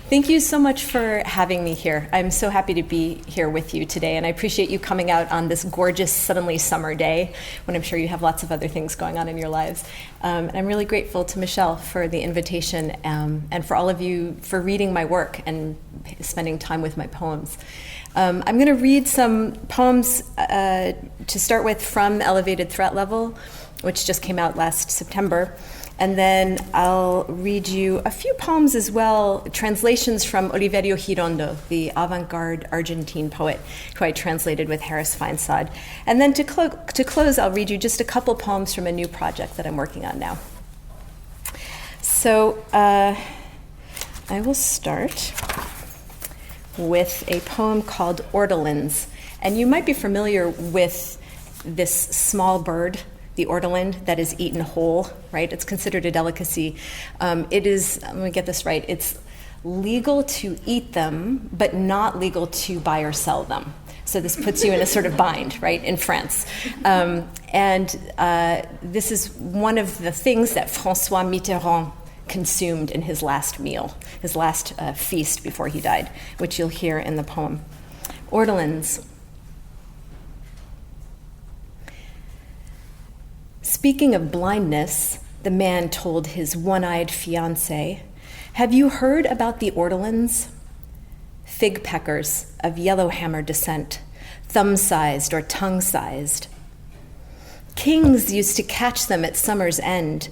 Thank you so much for having me here. I'm so happy to be here with you today, and I appreciate you coming out on this gorgeous, suddenly summer day, when I'm sure you have lots of other things going on in your lives. And I'm really grateful to Michelle for the invitation, and for all of you for reading my work and spending time with my poems. I'm going to read some poems to start with from Elevated Threat Level, which just came out last September. And then I'll read you a few poems as well, translations from Oliverio Girondo, the avant-garde Argentine poet who I translated with Harris Feinsod. And then to close, I'll read you just a couple poems from a new project that I'm working on now. So I will start with a poem called Ortolans. And you might be familiar with this small bird, the ortolan, that is eaten whole, right? It's considered a delicacy. It is, let me get this right, it's legal to eat them, but not legal to buy or sell them. So this puts you in a sort of bind, right, in France. This is one of the things that François Mitterrand consumed in his last meal, his last feast before he died, which you'll hear in the poem. Ortolans. Speaking of blindness, the man told his one-eyed fiancée, "Have you heard about the ortolans? Fig peckers of yellowhammer descent, thumb-sized or tongue-sized. Kings used to catch them at summer's end,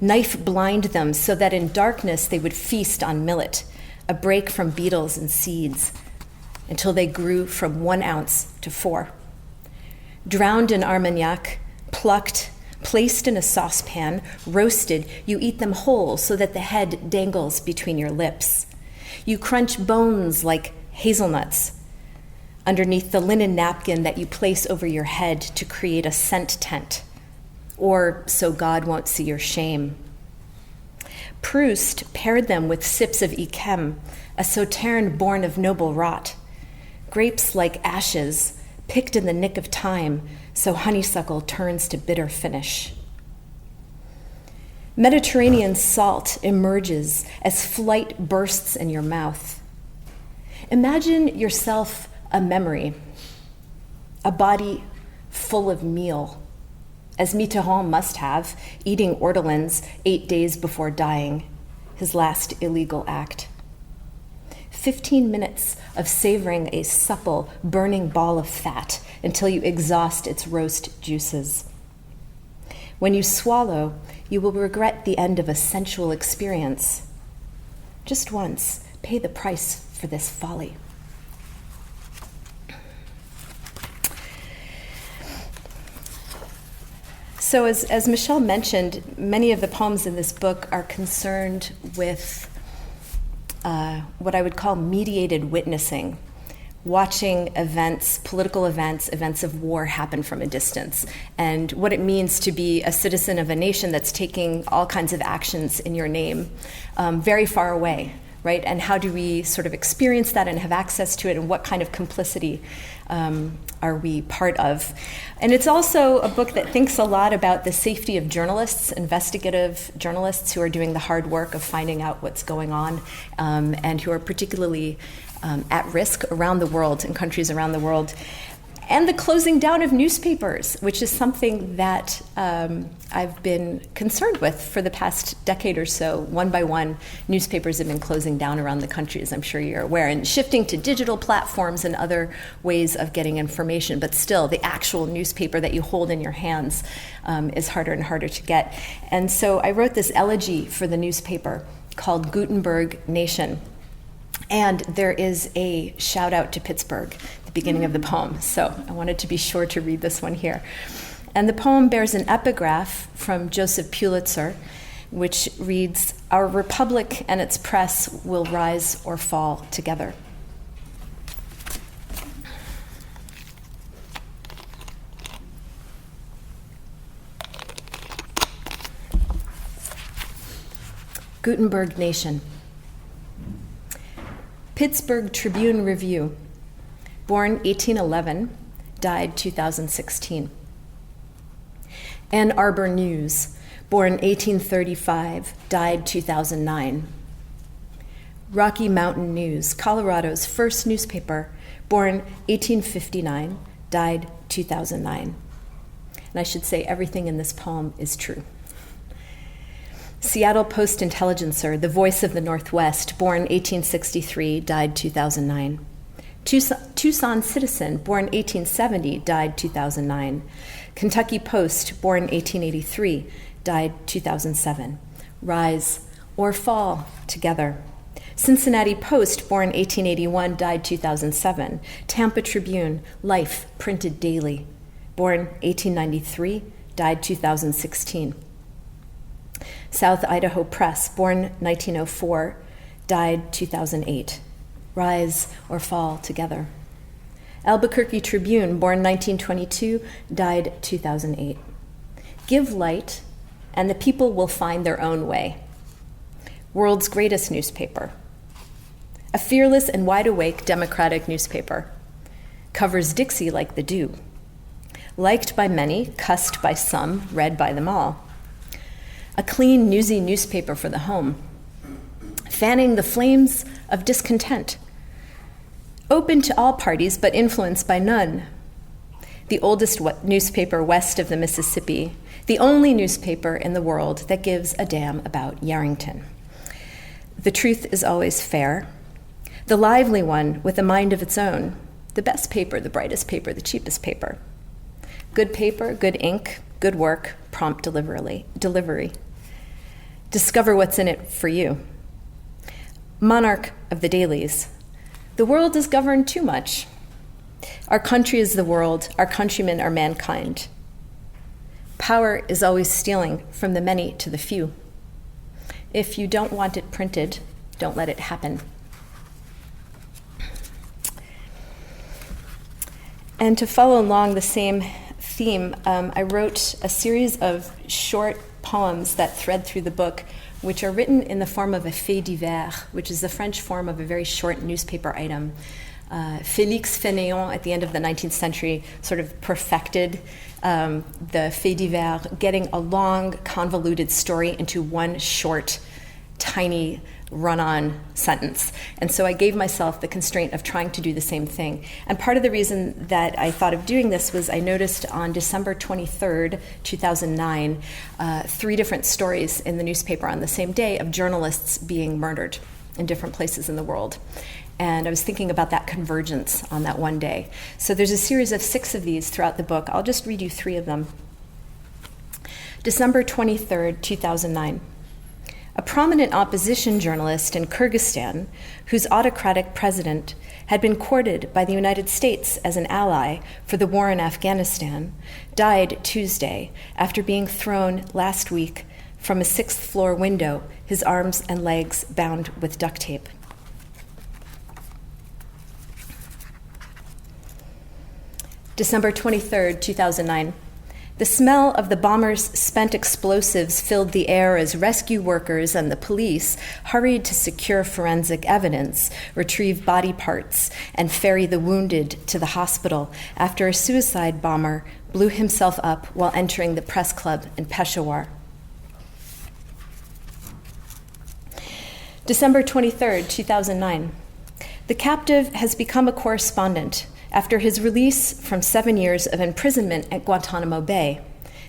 knife-blind them so that in darkness they would feast on millet, a break from beetles and seeds, until they grew from 1 ounce to 4. Drowned in Armagnac, plucked, placed in a saucepan, roasted, you eat them whole so that the head dangles between your lips. You crunch bones like hazelnuts underneath the linen napkin that you place over your head to create a scent tent, or so God won't see your shame. Proust paired them with sips of Yquem, a sauterne born of noble rot, grapes like ashes, picked in the nick of time, so honeysuckle turns to bitter finish. Mediterranean salt emerges as flight bursts in your mouth. Imagine yourself a memory, a body full of meal, as Mitterrand must have, eating ortolans 8 days before dying, his last illegal act. 15 minutes of savoring a supple, burning ball of fat until you exhaust its roast juices. When you swallow, you will regret the end of a sensual experience. Just once, pay the price for this folly. So as Michelle mentioned, many of the poems in this book are concerned with what I would call mediated witnessing, watching events, political events, events of war happen from a distance, and what it means to be a citizen of a nation that's taking all kinds of actions in your name very far away, right? And how do we sort of experience that and have access to it, and what kind of complicity are we part of? And it's also a book that thinks a lot about the safety of journalists, investigative journalists who are doing the hard work of finding out what's going on, and who are particularly at risk around the world, in countries around the world. And the closing down of newspapers, which is something that I've been concerned with for the past decade or so. One by one, newspapers have been closing down around the country, as I'm sure you're aware, and shifting to digital platforms and other ways of getting information. But still, the actual newspaper that you hold in your hands is harder and harder to get. And so I wrote this elegy for the newspaper called Gutenberg Nation. And there is a shout out to Pittsburgh at the beginning of the poem. So I wanted to be sure to read this one here. And the poem bears an epigraph from Joseph Pulitzer, which reads, "Our republic and its press will rise or fall together." Gutenberg Nation. Pittsburgh Tribune Review, born 1811, died 2016. Ann Arbor News, born 1835, died 2009. Rocky Mountain News, Colorado's first newspaper, born 1859, died 2009. And I should say everything in this poem is true. Seattle Post-Intelligencer, the voice of the Northwest, born 1863, died 2009. Tucson Citizen, born 1870, died 2009. Kentucky Post, born 1883, died 2007. Rise or fall together. Cincinnati Post, born 1881, died 2007. Tampa Tribune, life printed daily, born 1893, died 2016. South Idaho Press, born 1904, died 2008. Rise or fall together. Albuquerque Tribune, born 1922, died 2008. Give light, and the people will find their own way. World's greatest newspaper. A fearless and wide-awake democratic newspaper. Covers Dixie like the dew. Liked by many, cussed by some, read by them all. A clean, newsy newspaper for the home. Fanning the flames of discontent. Open to all parties, but influenced by none. The oldest newspaper west of the Mississippi. The only newspaper in the world that gives a damn about Yarrington. The truth is always fair. The lively one with a mind of its own. The best paper, the brightest paper, the cheapest paper. Good paper, good ink, good work, prompt delivery. Discover what's in it for you. Monarch of the dailies. The world is governed too much. Our country is the world, our countrymen are mankind. Power is always stealing from the many to the few. If you don't want it printed, don't let it happen. And to follow along the same theme, I wrote a series of short poems that thread through the book, which are written in the form of a fait divers, which is the French form of a very short newspaper item. Félix Fénéon, at the end of the 19th century, sort of perfected the fait divers, getting a long, convoluted story into one short, tiny, run-on sentence. And so I gave myself the constraint of trying to do the same thing. And part of the reason that I thought of doing this was I noticed on December 23rd, 2009, 3 different stories in the newspaper on the same day of journalists being murdered in different places in the world. And I was thinking about that convergence on that one day. So there's a series of 6 of these throughout the book. I'll just read you 3 of them. December 23rd, 2009. A prominent opposition journalist in Kyrgyzstan, whose autocratic president had been courted by the United States as an ally for the war in Afghanistan, died Tuesday after being thrown last week from a 6th-floor window, his arms and legs bound with duct tape. December 23rd, 2009. The smell of the bombers' spent explosives filled the air as rescue workers and the police hurried to secure forensic evidence, retrieve body parts, and ferry the wounded to the hospital after a suicide bomber blew himself up while entering the press club in Peshawar. December 23rd, 2009. The captive has become a correspondent after his release from 7 years of imprisonment at Guantanamo Bay.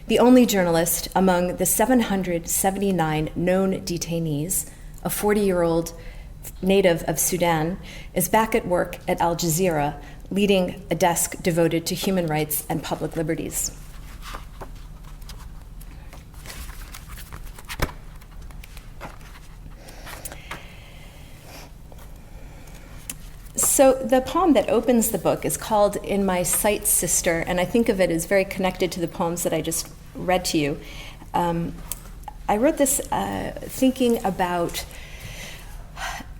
The only journalist among the 779 known detainees, a 40-year-old native of Sudan, is back at work at Al Jazeera, leading a desk devoted to human rights and public liberties. So the poem that opens the book is called In My Sight, Sister, and I think of it as very connected to the poems that I just read to you. I wrote this thinking about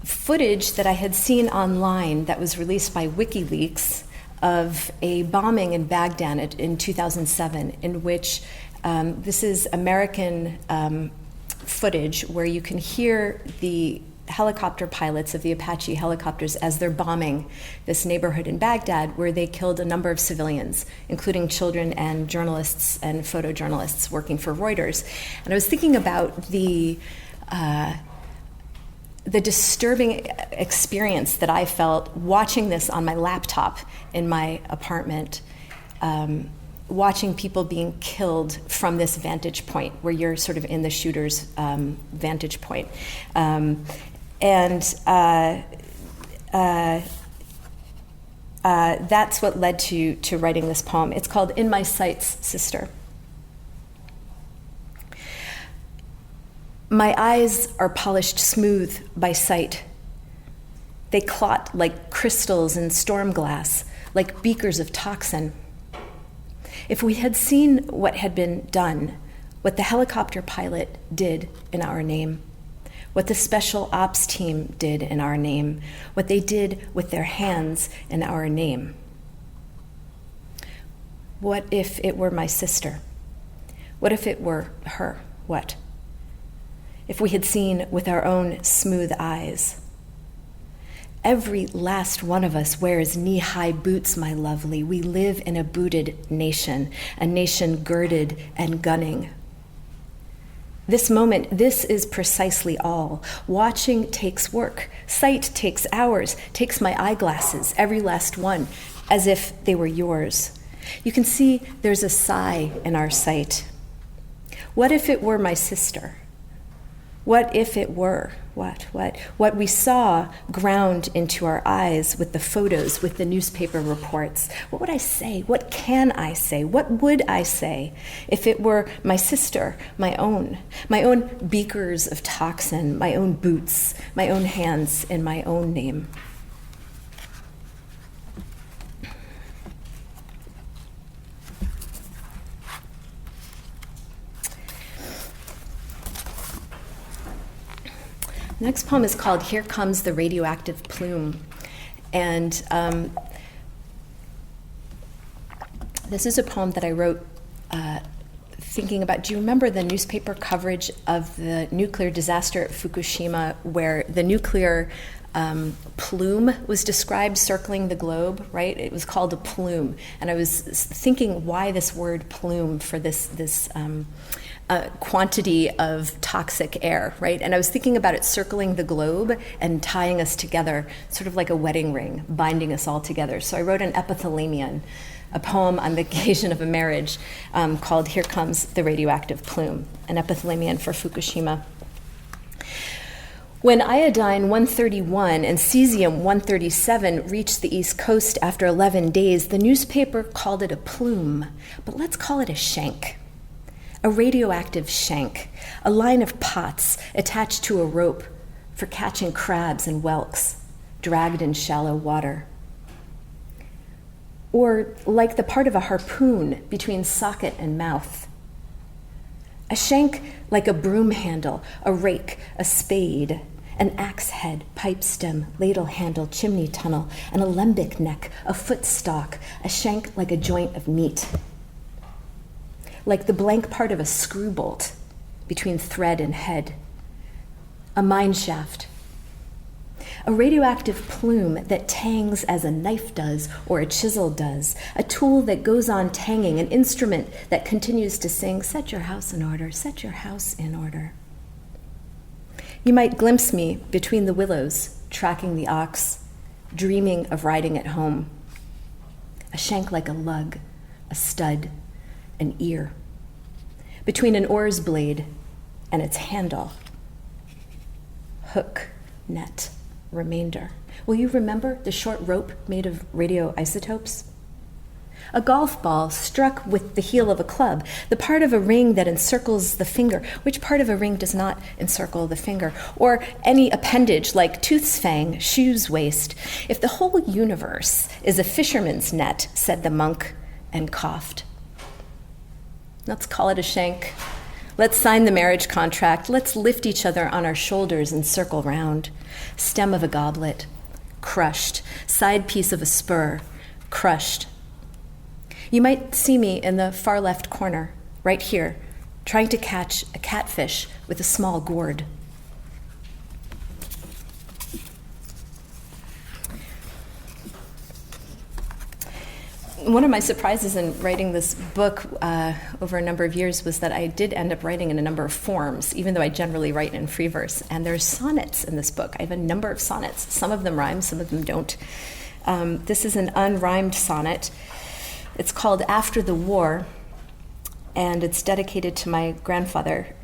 footage that I had seen online that was released by WikiLeaks of a bombing in Baghdad in 2007, in which this is American footage where you can hear the helicopter pilots of the Apache helicopters as they're bombing this neighborhood in Baghdad, where they killed a number of civilians, including children and journalists and photojournalists working for Reuters. And I was thinking about the the disturbing experience that I felt watching this on my laptop in my apartment, watching people being killed from this vantage point where you're sort of in the shooter's vantage point. That's what led to writing this poem. It's called In My Sights, Sister. My eyes are polished smooth by sight. They clot like crystals in storm glass, like beakers of toxin. If we had seen what had been done, what the helicopter pilot did in our name, what the special ops team did in our name, what they did with their hands in our name. What if it were my sister? What if it were her? What? If we had seen with our own smooth eyes. Every last one of us wears knee-high boots, my lovely. We live in a booted nation, a nation girded and gunning. This moment, this is precisely all. Watching takes work. Sight takes hours, takes my eyeglasses, every last one, as if they were yours. You can see there's a sigh in our sight. What if it were my sister? What if it were? What we saw ground into our eyes with the photos, with the newspaper reports. What would I say? What can I say? What would I say if it were my sister, my own beakers of toxin, my own boots, my own hands in my own name? The next poem is called Here Comes the Radioactive Plume. And this is a poem that I wrote thinking about, do you remember the newspaper coverage of the nuclear disaster at Fukushima where the nuclear plume was described circling the globe, right? It was called a plume. And I was thinking why this word plume for this quantity of toxic air, right? And I was thinking about it circling the globe and tying us together, sort of like a wedding ring, binding us all together. So I wrote an epithalamion, a poem on the occasion of a marriage called Here Comes the Radioactive Plume, an epithalamion for Fukushima. When iodine-131 and cesium-137 reached the East Coast after 11 days, the newspaper called it a plume, but let's call it a shank. A radioactive shank, a line of pots attached to a rope for catching crabs and whelks, dragged in shallow water. Or like the part of a harpoon between socket and mouth. A shank like a broom handle, a rake, a spade, an axe head, pipe stem, ladle handle, chimney tunnel, an alembic neck, a foot stalk, a shank like a joint of meat. Like the blank part of a screw bolt between thread and head, a mine shaft, a radioactive plume that tangs as a knife does or a chisel does, a tool that goes on tanging, an instrument that continues to sing, set your house in order, set your house in order. You might glimpse me between the willows, tracking the ox, dreaming of riding it home. A shank like a lug, a stud, an ear, between an oar's blade and its handle. Hook, net, remainder. Will you remember the short rope made of radioisotopes? A golf ball struck with the heel of a club, the part of a ring that encircles the finger. Which part of a ring does not encircle the finger? Or any appendage like tooth's fang, shoe's waist. If the whole universe is a fisherman's net, said the monk, and coughed. Let's call it a shank. Let's sign the marriage contract. Let's lift each other on our shoulders and circle round. Stem of a goblet, crushed. Side piece of a spur, crushed. You might see me in the far left corner, right here, trying to catch a catfish with a small gourd. one of my surprises in writing this book over a number of years was that I did end up writing in a number of forms, even though I generally write in free verse. And there's sonnets in this book. I have a number of sonnets. Some of them rhyme, some of them don't. This is an unrhymed sonnet. It's called After the War, and it's dedicated to my grandfather,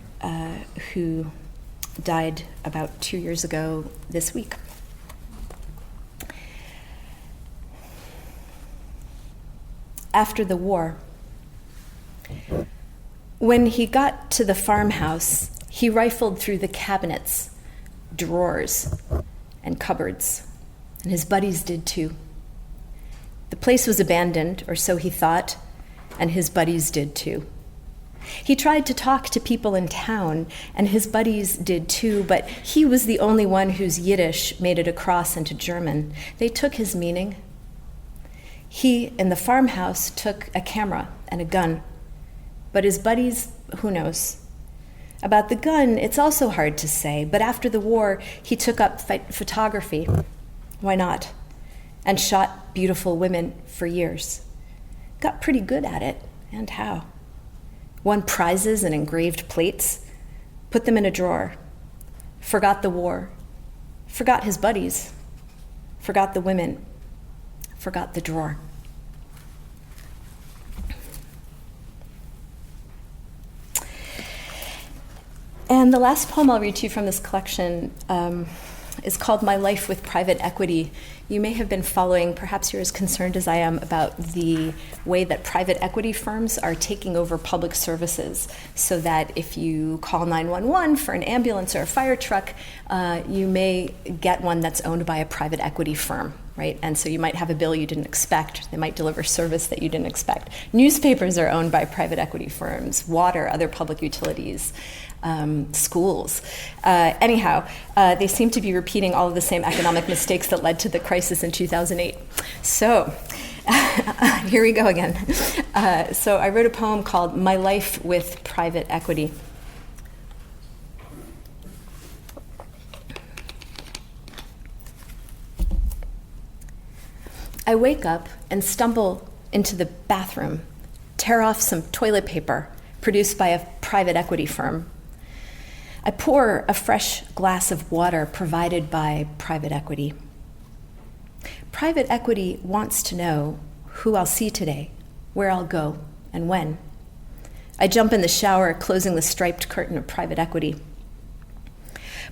who died about 2 years ago this week. After the war. When he got to the farmhouse, he rifled through the cabinets, drawers, and cupboards, and his buddies did too. The place was abandoned, or so he thought, and his buddies did too. He tried to talk to people in town, and his buddies did too, but he was the only one whose Yiddish made it across into German. They took his meaning. He, in the farmhouse, took a camera and a gun. But his buddies, who knows? About the gun, it's also hard to say, but after the war, he took up photography. Why not? And shot beautiful women for years. Got pretty good at it, and how? Won prizes and engraved plates, put them in a drawer, forgot the war, forgot his buddies, forgot the women, forgot the drawer. And the last poem I'll read to you from this collection is called My Life with Private Equity. You may have been following, perhaps you're as concerned as I am, about the way that private equity firms are taking over public services, so that if you call 911 for an ambulance or a fire truck, you may get one that's owned by a private equity firm, right? And so you might have a bill you didn't expect. They might deliver service that you didn't expect. Newspapers are owned by private equity firms, water, other public utilities. Schools. Anyhow, they seem to be repeating all of the same economic mistakes that led to the crisis in 2008. So, here we go again. So I wrote a poem called My Life with Private Equity. I wake up and stumble into the bathroom, tear off some toilet paper produced by a private equity firm. I pour a fresh glass of water provided by private equity. Private equity wants to know who I'll see today, where I'll go, and when. I jump in the shower, closing the striped curtain of private equity.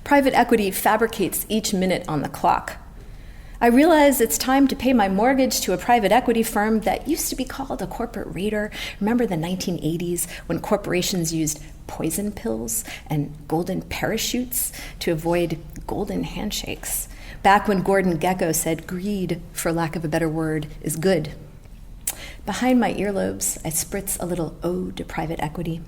Private equity fabricates each minute on the clock. I realize it's time to pay my mortgage to a private equity firm that used to be called a corporate raider. Remember the 1980s when corporations used poison pills and golden parachutes to avoid golden handshakes? Back when Gordon Gekko said greed, for lack of a better word, is good. Behind my earlobes, I spritz a little ode to private equity.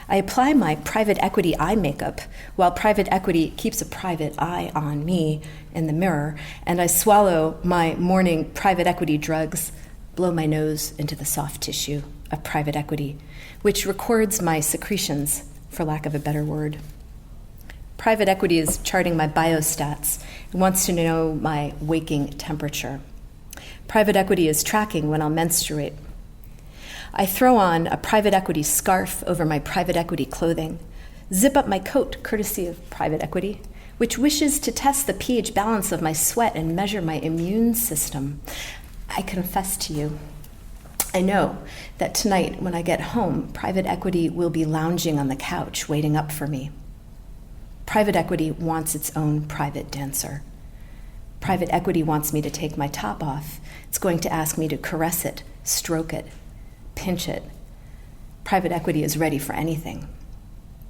I apply my private equity eye makeup while private equity keeps a private eye on me in the mirror, and I swallow my morning private equity drugs, blow my nose into the soft tissue of private equity, which records my secretions, for lack of a better word. Private equity is charting my biostats. It wants to know my waking temperature. Private equity is tracking when I'll menstruate. I throw on a private equity scarf over my private equity clothing, zip up my coat courtesy of private equity, which wishes to test the pH balance of my sweat and measure my immune system. I confess to you, I know that tonight when I get home, private equity will be lounging on the couch waiting up for me. Private equity wants its own private dancer. Private equity wants me to take my top off. It's going to ask me to caress it, stroke it, pinch it. Private equity is ready for anything.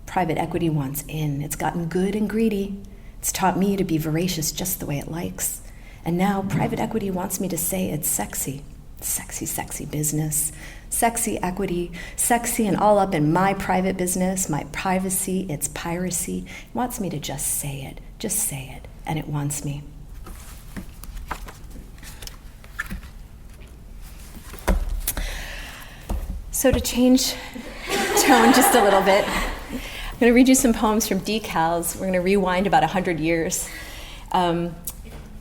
Private equity wants in. It's gotten good and greedy. It's taught me to be voracious just the way it likes. And now private equity wants me to say it's sexy. Sexy, sexy business. Sexy equity. Sexy and all up in my private business, my privacy, its piracy. It wants me to just say it, and it wants me. So to change tone just a little bit, I'm going to read you some poems from Decals. We're going to rewind about 100 years.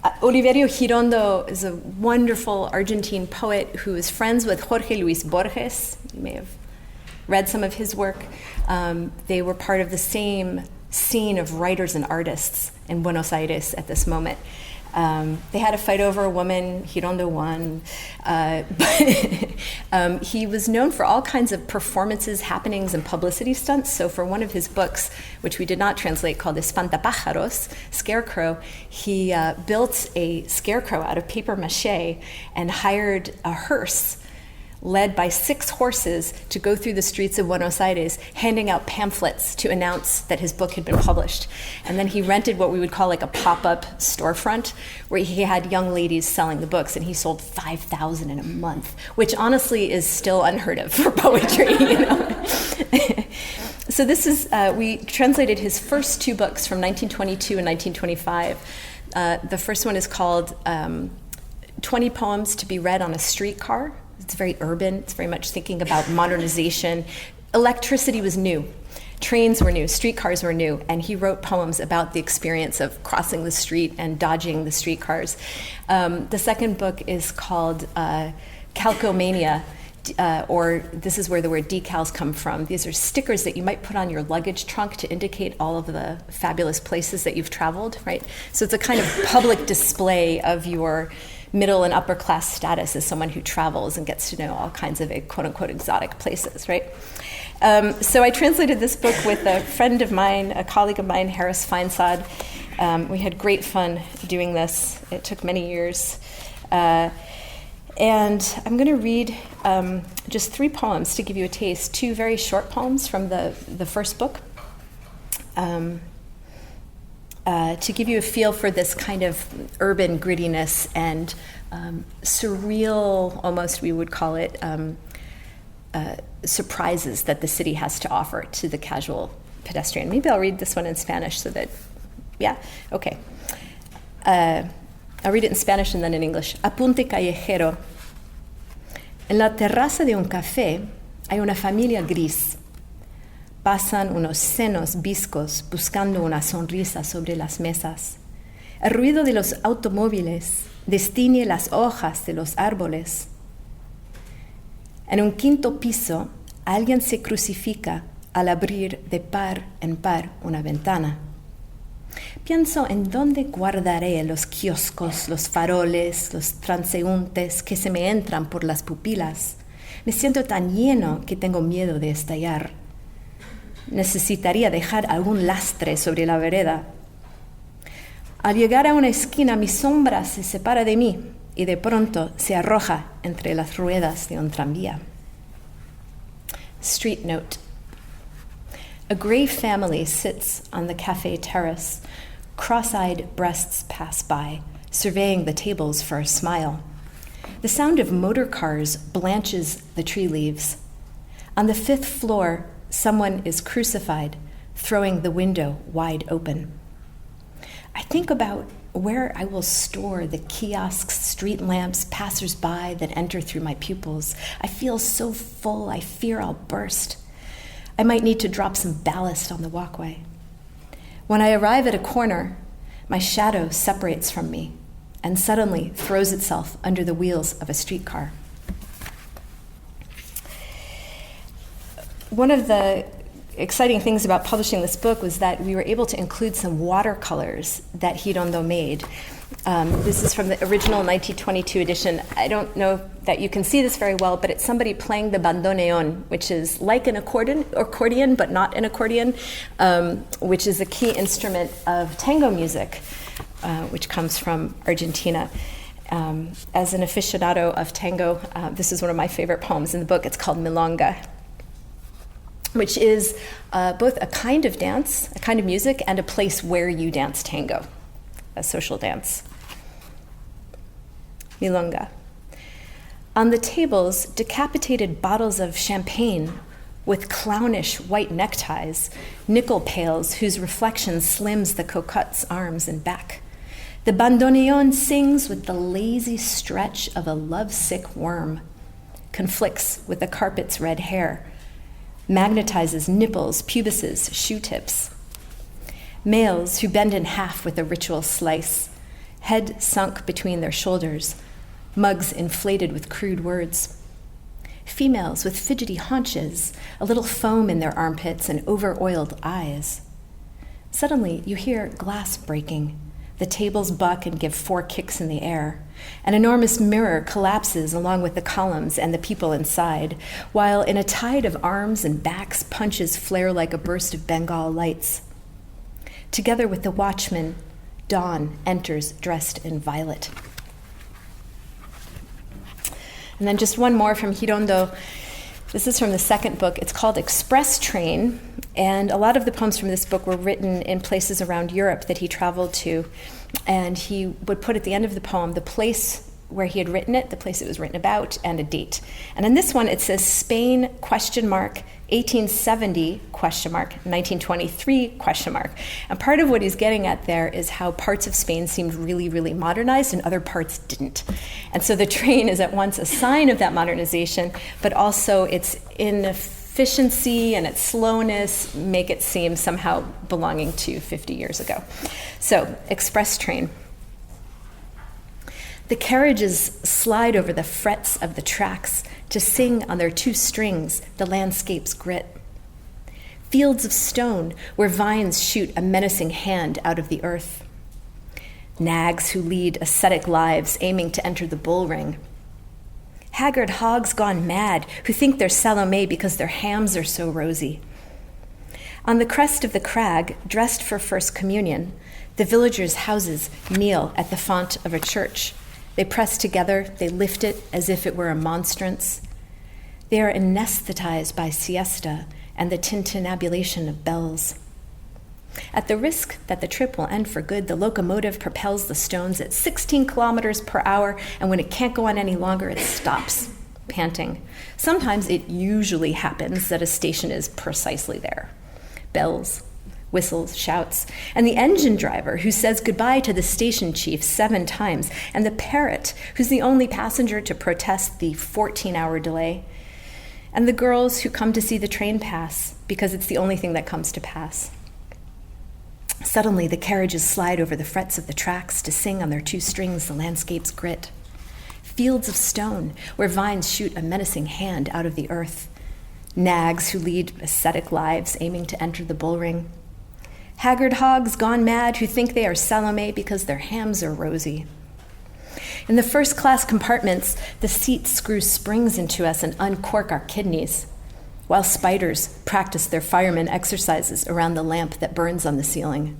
Oliverio Girondo is a wonderful Argentine poet who is friends with Jorge Luis Borges. You may have read some of his work. They were part of the same scene of writers and artists in Buenos Aires at this moment. They had a fight over a woman. Girondo won. But he was known for all kinds of performances, happenings, and publicity stunts. So for one of his books, which we did not translate, called Espantapájaros, Scarecrow, he built a scarecrow out of paper mache and hired a hearse led by 6 horses to go through the streets of Buenos Aires, handing out pamphlets to announce that his book had been published. And then he rented what we would call like a pop-up storefront, where he had young ladies selling the books, and he sold 5,000 in a month, which honestly is still unheard of for poetry, you know. So this is, we translated his first 2 books from 1922 and 1925. The first one is called 20 Poems to be Read on a Streetcar. It's very urban. It's very much thinking about modernization. Electricity was new. Trains were new. Streetcars were new. And he wrote poems about the experience of crossing the street and dodging the streetcars. The second book is called Calcomania, or this is where the word decals come from. These are stickers that you might put on your luggage trunk to indicate all of the fabulous places that you've traveled, right? So it's a kind of public display of your middle and upper class status as someone who travels and gets to know all kinds of quote-unquote exotic places, right? So I translated this book with a friend of mine, a colleague of mine, Harris Feinsod. We had great fun doing this. It took many years. And I'm going to read just 3 poems to give you a taste, 2 very short poems from the first book. To give you a feel for this kind of urban grittiness and surreal, almost we would call it, surprises that the city has to offer to the casual pedestrian. Maybe I'll read this one in Spanish so that, yeah, okay. I'll read it in Spanish and then in English. Apunte callejero. En la terraza de un café hay una familia gris. Pasan unos senos viscos buscando una sonrisa sobre las mesas. El ruido de los automóviles destiñe las hojas de los árboles. En un 5º piso, alguien se crucifica al abrir de par en par una ventana. Pienso en dónde guardaré los kioscos, los faroles, los transeúntes que se me entran por las pupilas. Me siento tan lleno que tengo miedo de estallar. Necesitaría dejar algún lastre sobre la vereda. Al llegar a una esquina, mi sombra se separa de mí y de pronto se arroja entre las ruedas de un tranvía. Street note. A gray family sits on the cafe terrace. Cross-eyed breasts pass by, surveying the tables for a smile. The sound of motor cars blanches the tree leaves. On the 5th floor, someone is crucified, throwing the window wide open. I think about where I will store the kiosks, street lamps, passers-by that enter through my pupils. I feel so full, I fear I'll burst. I might need to drop some ballast on the walkway. When I arrive at a corner, my shadow separates from me and suddenly throws itself under the wheels of a streetcar. One of the exciting things about publishing this book was that we were able to include some watercolors that Girondo made. This is from the original 1922 edition. I don't know that you can see this very well, but it's somebody playing the bandoneon, which is like an accordion, but not an accordion, which is a key instrument of tango music, which comes from Argentina. As an aficionado of tango, this is one of my favorite poems in the book. It's called Milonga, which is both a kind of dance, a kind of music, and a place where you dance tango, a social dance. Milonga. On the tables, decapitated bottles of champagne with clownish white neckties, nickel pails whose reflection slims the cocottes' arms and back. The bandoneon sings with the lazy stretch of a lovesick worm, conflicts with the carpet's red hair, magnetizes nipples, pubises, shoe tips. Males who bend in half with a ritual slice, head sunk between their shoulders, mugs inflated with crude words. Females with fidgety haunches, a little foam in their armpits, and over-oiled eyes. Suddenly, you hear glass breaking. The tables buck and give 4 kicks in the air. An enormous mirror collapses along with the columns and the people inside, while in a tide of arms and backs, punches flare like a burst of Bengal lights. Together with the watchman, Dawn enters dressed in violet. And then just one more from Hirondo. This is from the second book. It's called Express Train, and a lot of the poems from this book were written in places around Europe that he traveled to, and he would put at the end of the poem the place where he had written it, the place it was written about, and a date. And in this one, it says Spain, 1870, 1923, And part of what he's getting at there is how parts of Spain seemed really, really modernized and other parts didn't. And so the train is at once a sign of that modernization, but also its inefficiency and its slowness make it seem somehow belonging to 50 years ago. So, Express Train. The carriages slide over the frets of the tracks to sing on their 2 strings the landscape's grit. Fields of stone where vines shoot a menacing hand out of the earth. Nags who lead ascetic lives aiming to enter the bull ring. Haggard hogs gone mad who think they're Salome because their hams are so rosy. On the crest of the crag, dressed for First Communion, the villagers' houses kneel at the font of a church. They press together, they lift it as if it were a monstrance. They are anesthetized by siesta and the tintinnabulation of bells. At the risk that the trip will end for good, the locomotive propels the stones at 16 kilometers per hour, and when it can't go on any longer, it stops, panting. Sometimes it usually happens that a station is precisely there. Bells, whistles, shouts, and the engine driver who says goodbye to the station chief 7 times, and the parrot who's the only passenger to protest the 14-hour delay, and the girls who come to see the train pass because it's the only thing that comes to pass. Suddenly, the carriages slide over the frets of the tracks to sing on their 2 strings the landscape's grit. Fields of stone where vines shoot a menacing hand out of the earth. Nags who lead ascetic lives aiming to enter the bull ring. Haggard hogs gone mad who think they are Salome because their hams are rosy. In the first-class compartments, the seats screw springs into us and uncork our kidneys, while spiders practice their fireman exercises around the lamp that burns on the ceiling.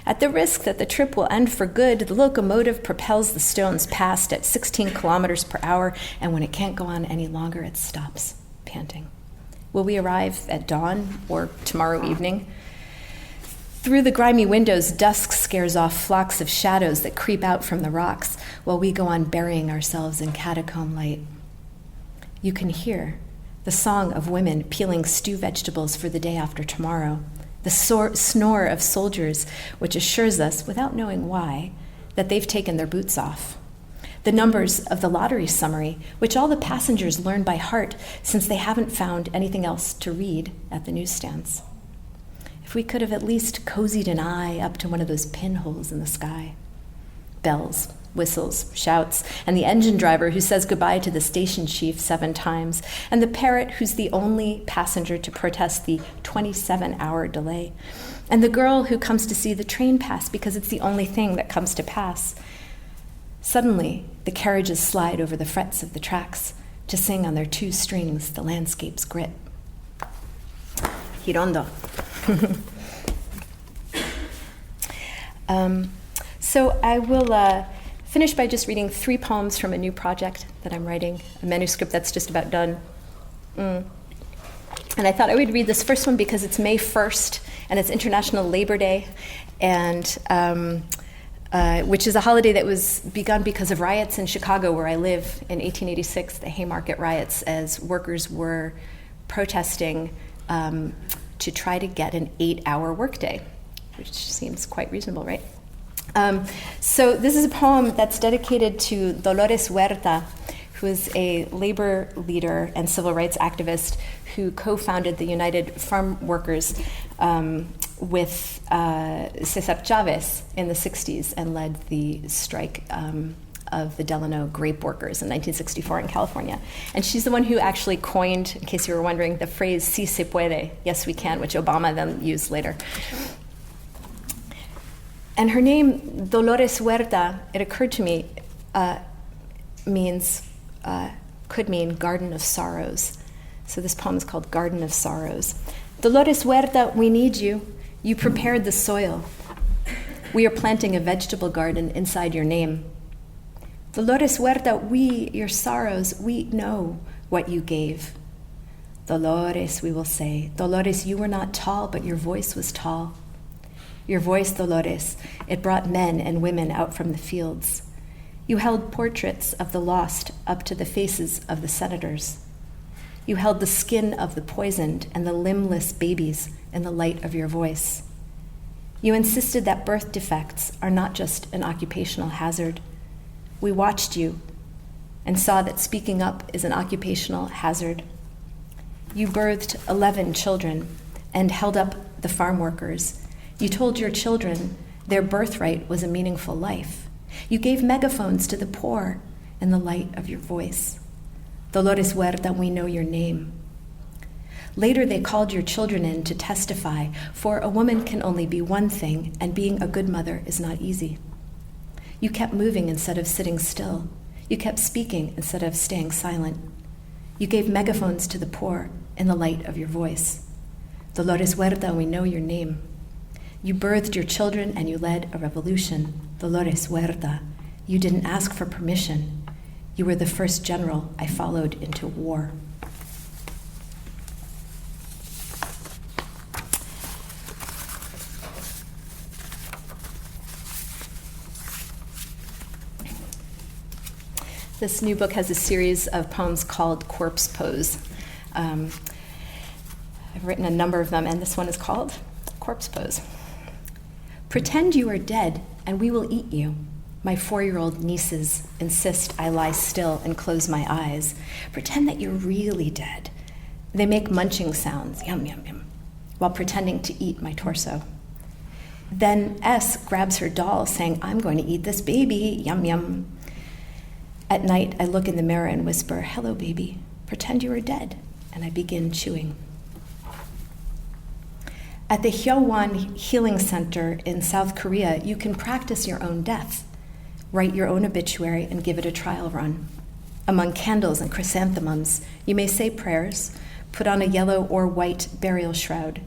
At the risk that the trip will end for good, the locomotive propels the stones past at 16 kilometers per hour, and when it can't go on any longer, it stops, panting. Will we arrive at dawn or tomorrow evening? Through the grimy windows, dusk scares off flocks of shadows that creep out from the rocks while we go on burying ourselves in catacomb light. You can hear the song of women peeling stew vegetables for the day after tomorrow, the snore of soldiers, which assures us, without knowing why, that they've taken their boots off, the numbers of the lottery summary, which all the passengers learn by heart since they haven't found anything else to read at the newsstands. If we could have at least cozied an eye up to one of those pinholes in the sky. Bells, whistles, shouts, and the engine driver who says goodbye to the station chief 7 times, and the parrot who's the only passenger to protest the 27-hour delay, and the girl who comes to see the train pass because it's the only thing that comes to pass. Suddenly, the carriages slide over the frets of the tracks to sing on their 2 strings the landscape's grit. Hirondo. So I will finish by just reading 3 poems from a new project that I'm writing, a manuscript that's just about done. And I thought I would read this first one because it's May 1st, and it's International Labor Day, and which is a holiday that was begun because of riots in Chicago, where I live, in 1886, the Haymarket riots, as workers were protesting to try to get an 8-hour workday, which seems quite reasonable, right? So this is a poem that's dedicated to Dolores Huerta, who is a labor leader and civil rights activist who co-founded the United Farm Workers, with Cesar Chavez in the 60s and led the strike of the Delano grape workers in 1964 in California. And she's the one who actually coined, in case you were wondering, the phrase "si se puede," yes we can, which Obama then used later. And her name, Dolores Huerta, it occurred to me, could mean Garden of Sorrows. So this poem is called Garden of Sorrows. Dolores Huerta, we need you. You prepared the soil. We are planting a vegetable garden inside your name. Dolores Huerta, we, your sorrows, we know what you gave. Dolores, we will say. Dolores, you were not tall, but your voice was tall. Your voice, Dolores, it brought men and women out from the fields. You held portraits of the lost up to the faces of the senators. You held the skin of the poisoned and the limbless babies in the light of your voice. You insisted that birth defects are not just an occupational hazard. We watched you and saw that speaking up is an occupational hazard. You birthed 11 children and held up the farm workers. You told your children their birthright was a meaningful life. You gave megaphones to the poor in the light of your voice. Dolores Huerta, we know your name. Later, they called your children in to testify, for a woman can only be one thing, and being a good mother is not easy. You kept moving instead of sitting still. You kept speaking instead of staying silent. You gave megaphones to the poor in the light of your voice. Dolores Huerta, we know your name. You birthed your children and you led a revolution. Dolores Huerta, you didn't ask for permission. You were the first general I followed into war. This new book has a series of poems called Corpse Pose. I've written a number of them, and this one is called Corpse Pose. Pretend you are dead, and we will eat you. My 4-year-old nieces insist I lie still and close my eyes. Pretend that you're really dead. They make munching sounds, yum, yum, yum, while pretending to eat my torso. Then S grabs her doll, saying, I'm going to eat this baby, yum, yum. At night, I look in the mirror and whisper, hello, baby, pretend you are dead, and I begin chewing. At the Hyowan Healing Center in South Korea, you can practice your own death, write your own obituary, and give it a trial run. Among candles and chrysanthemums, you may say prayers, put on a yellow or white burial shroud.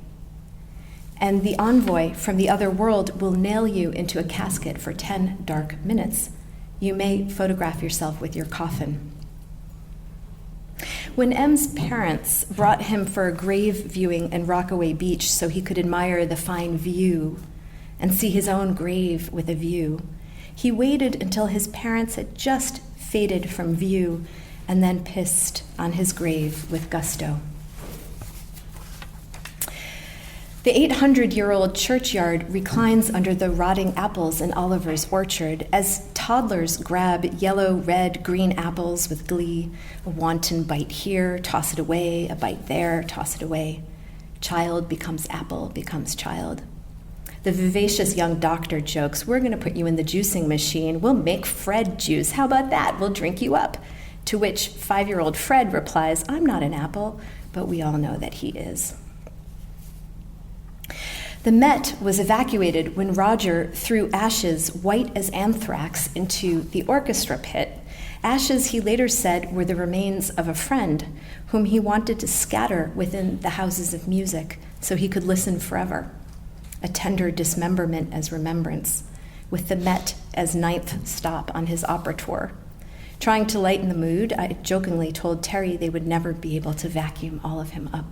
And the envoy from the other world will nail you into a casket for 10 dark minutes. You may photograph yourself with your coffin. When M's parents brought him for a grave viewing in Rockaway Beach so he could admire the fine view and see his own grave with a view, he waited until his parents had just faded from view and then pissed on his grave with gusto. The 800-year-old churchyard reclines under the rotting apples in Oliver's orchard as toddlers grab yellow, red, green apples with glee. A wanton bite here, toss it away, a bite there, toss it away. Child becomes apple, becomes child. The vivacious young doctor jokes, we're going to put you in the juicing machine. We'll make Fred juice. How about that? We'll drink you up. To which 5-year-old Fred replies, I'm not an apple, but we all know that he is. The Met was evacuated when Roger threw ashes white as anthrax into the orchestra pit, ashes he later said were the remains of a friend whom he wanted to scatter within the houses of music so he could listen forever. A tender dismemberment as remembrance, with the Met as 9th stop on his opera tour. Trying to lighten the mood, I jokingly told Terry they would never be able to vacuum all of him up.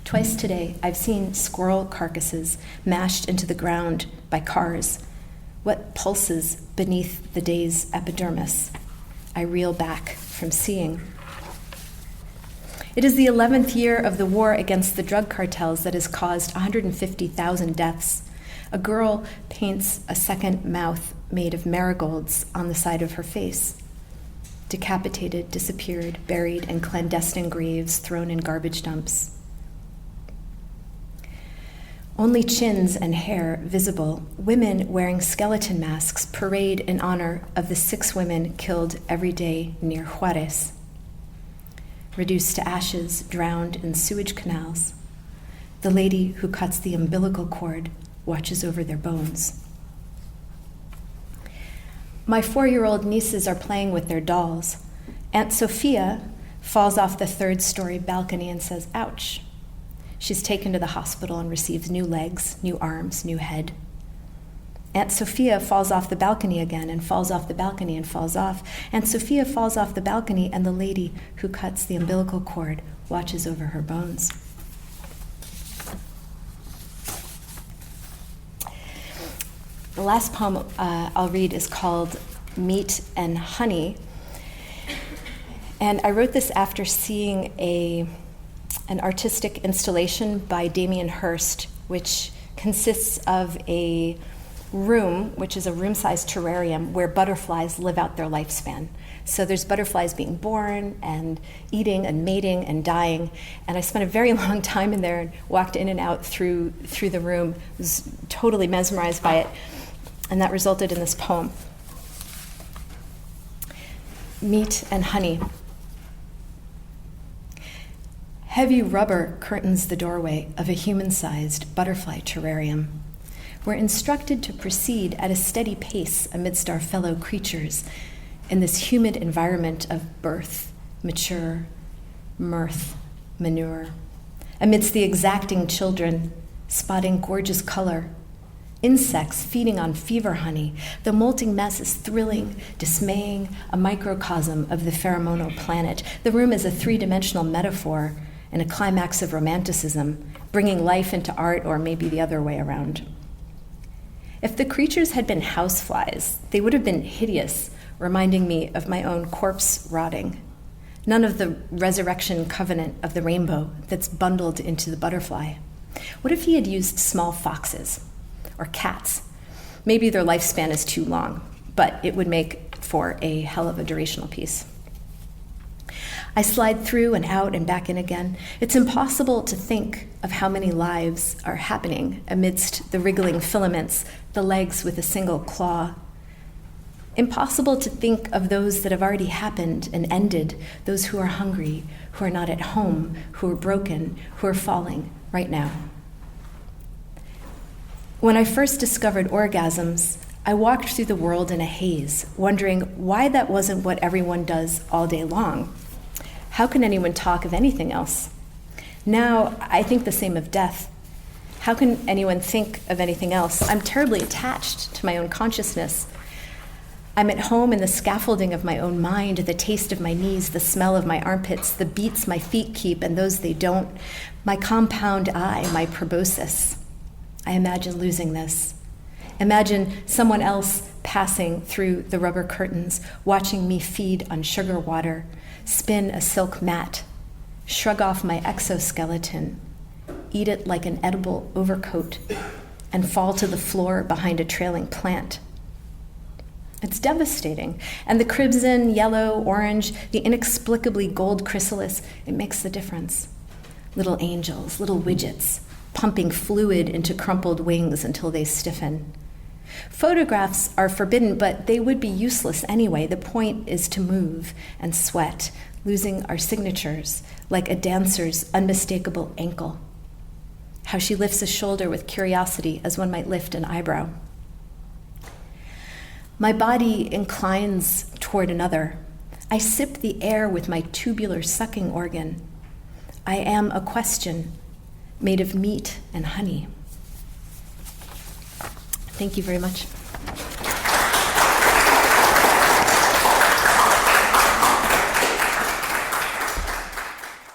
Twice today, I've seen squirrel carcasses mashed into the ground by cars. What pulses beneath the day's epidermis? I reel back from seeing. It is the 11th year of the war against the drug cartels that has caused 150,000 deaths. A girl paints a second mouth made of marigolds on the side of her face. Decapitated, disappeared, buried in clandestine graves, thrown in garbage dumps. Only chins and hair visible, women wearing skeleton masks parade in honor of the 6 women killed every day near Juarez. Reduced to ashes, drowned in sewage canals. The lady who cuts the umbilical cord watches over their bones. My 4-year-old nieces are playing with their dolls. Aunt Sophia falls off the 3rd-story balcony and says, "Ouch." She's taken to the hospital and receives new legs, new arms, new head. Aunt Sophia falls off the balcony again and falls off the balcony and falls off. Aunt Sophia falls off the balcony and the lady who cuts the umbilical cord watches over her bones. The last poem I'll read is called Meat and Honey. And I wrote this after seeing an artistic installation by Damien Hirst, which consists of a room, which is a room-sized terrarium where butterflies live out their lifespan. So there's butterflies being born and eating and mating and dying. And I spent a very long time in there and walked in and out through the room, was totally mesmerized by it. And that resulted in this poem. Meat and Honey. Heavy rubber curtains the doorway of a human-sized butterfly terrarium. We're instructed to proceed at a steady pace amidst our fellow creatures in this humid environment of birth, mature, mirth, manure, amidst the exacting children, spotting gorgeous color, insects feeding on fever honey. The molting mess is thrilling, dismaying, a microcosm of the pheromonal planet. The room is a 3-dimensional metaphor and a climax of romanticism, bringing life into art, or maybe the other way around. If the creatures had been houseflies, they would have been hideous, reminding me of my own corpse rotting. None of the resurrection covenant of the rainbow that's bundled into the butterfly. What if he had used small foxes or cats? Maybe their lifespan is too long, but it would make for a hell of a durational piece. I slide through and out and back in again. It's impossible to think of how many lives are happening amidst the wriggling filaments, the legs with a single claw. Impossible to think of those that have already happened and ended, those who are hungry, who are not at home, who are broken, who are falling right now. When I first discovered orgasms, I walked through the world in a haze, wondering why that wasn't what everyone does all day long. How can anyone talk of anything else? Now, I think the same of death. How can anyone think of anything else? I'm terribly attached to my own consciousness. I'm at home in the scaffolding of my own mind, the taste of my knees, the smell of my armpits, the beats my feet keep and those they don't, my compound eye, my proboscis. I imagine losing this. Imagine someone else passing through the rubber curtains, watching me feed on sugar water, spin a silk mat, shrug off my exoskeleton, eat it like an edible overcoat, and fall to the floor behind a trailing plant. It's devastating. And the crimson, yellow, orange, the inexplicably gold chrysalis, it makes the difference. Little angels, little widgets, pumping fluid into crumpled wings until they stiffen. Photographs are forbidden, but they would be useless anyway. The point is to move and sweat, losing our signatures, like a dancer's unmistakable ankle. How she lifts a shoulder with curiosity as one might lift an eyebrow. My body inclines toward another. I sip the air with my tubular sucking organ. I am a question made of meat and honey. Thank you very much.